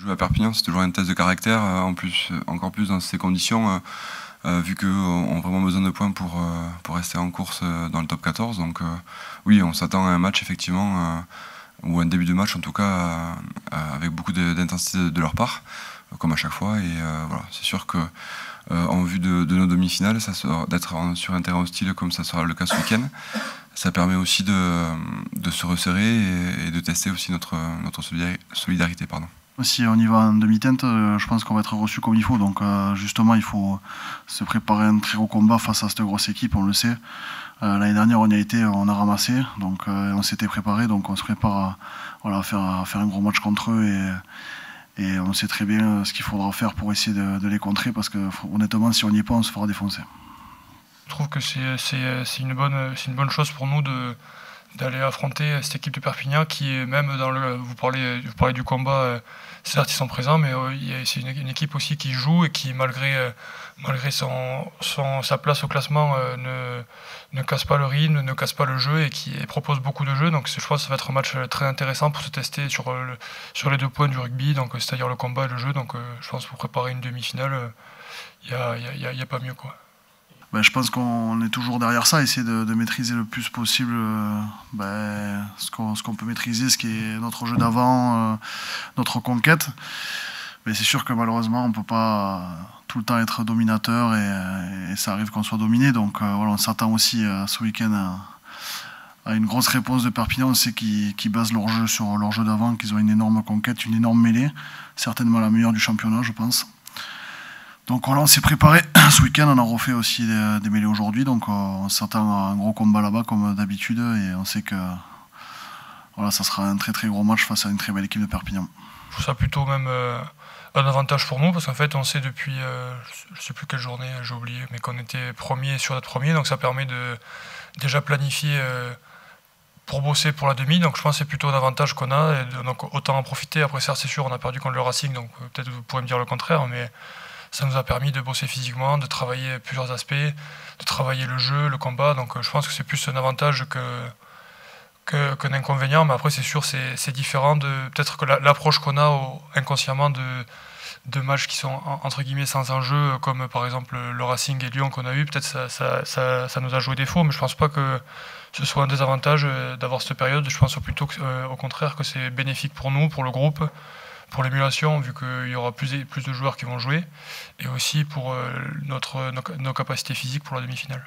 Jouer à Perpignan, c'est toujours un test de caractère, en plus, encore plus dans ces conditions, vu qu'eux ont vraiment besoin de points pour rester en course dans le top 14. Donc oui, on s'attend à un match effectivement, ou un début de match en tout cas, avec beaucoup d'intensité de leur part, comme à chaque fois. Et voilà, c'est sûr que en vue de nos demi-finales, d'être sur un terrain hostile comme ça sera le cas ce week-end, ça permet aussi de se resserrer et de tester aussi notre solidarité. Pardon. Si on y va en demi-teinte, je pense qu'on va être reçu comme il faut. Donc justement, il faut se préparer à un très gros combat face à cette grosse équipe, on le sait. L'année dernière, on y a été, on a ramassé, donc on s'était préparé, donc on se prépare à faire un gros match contre eux et on sait très bien ce qu'il faudra faire pour essayer de les contrer, parce que honnêtement, si on n'y est pas, on se fera défoncer. Je trouve que c'est une bonne chose pour nous d'aller affronter cette équipe de Perpignan qui, même vous parlez du combat, certes ils sont présents, mais c'est une équipe aussi qui joue et qui, malgré sa place au classement, ne casse pas le rythme, ne casse pas le jeu et qui propose beaucoup de jeux. Donc je pense que ça va être un match très intéressant pour se tester sur les 2 points du rugby, donc c'est-à-dire le combat et le jeu. Donc je pense que pour préparer une demi-finale, il y a pas mieux, quoi. Je pense qu'on est toujours derrière ça, essayer de maîtriser le plus possible ce qu'on peut maîtriser, ce qui est notre jeu d'avant, notre conquête. Mais c'est sûr que malheureusement, on ne peut pas tout le temps être dominateur et ça arrive qu'on soit dominé. Donc voilà, on s'attend aussi ce week-end à une grosse réponse de Perpignan. On sait qu'ils basent leur jeu sur leur jeu d'avant, qu'ils ont une énorme conquête, une énorme mêlée, certainement la meilleure du championnat, je pense. Donc voilà, on s'est préparé ce week-end, on a refait aussi des mêlées aujourd'hui, donc on s'attend à un gros combat là-bas comme d'habitude et on sait que voilà, ça sera un très très gros match face à une très belle équipe de Perpignan. Je trouve ça plutôt même un avantage pour nous, parce qu'en fait on sait depuis, je ne sais plus quelle journée, j'ai oublié, mais qu'on était premier sur notre premier, donc ça permet de déjà planifier pour bosser pour la demi, donc je pense que c'est plutôt un avantage qu'on a, et donc autant en profiter. Après certes c'est sûr, on a perdu contre le Racing, donc peut-être vous pourrez me dire le contraire, mais ça nous a permis de bosser physiquement, de travailler plusieurs aspects, de travailler le jeu, le combat. Donc je pense que c'est plus un avantage qu'un inconvénient. Mais après, c'est sûr, c'est différent peut-être que l'approche qu'on a inconsciemment de matchs qui sont entre guillemets sans enjeu, comme par exemple le Racing et Lyon qu'on a eu. Peut-être ça nous a joué défaut, mais je ne pense pas que ce soit un désavantage d'avoir cette période. Je pense plutôt au contraire que c'est bénéfique pour nous, pour le groupe, pour l'émulation, vu qu'il y aura plus de joueurs qui vont jouer, et aussi pour nos capacités physiques pour la demi-finale.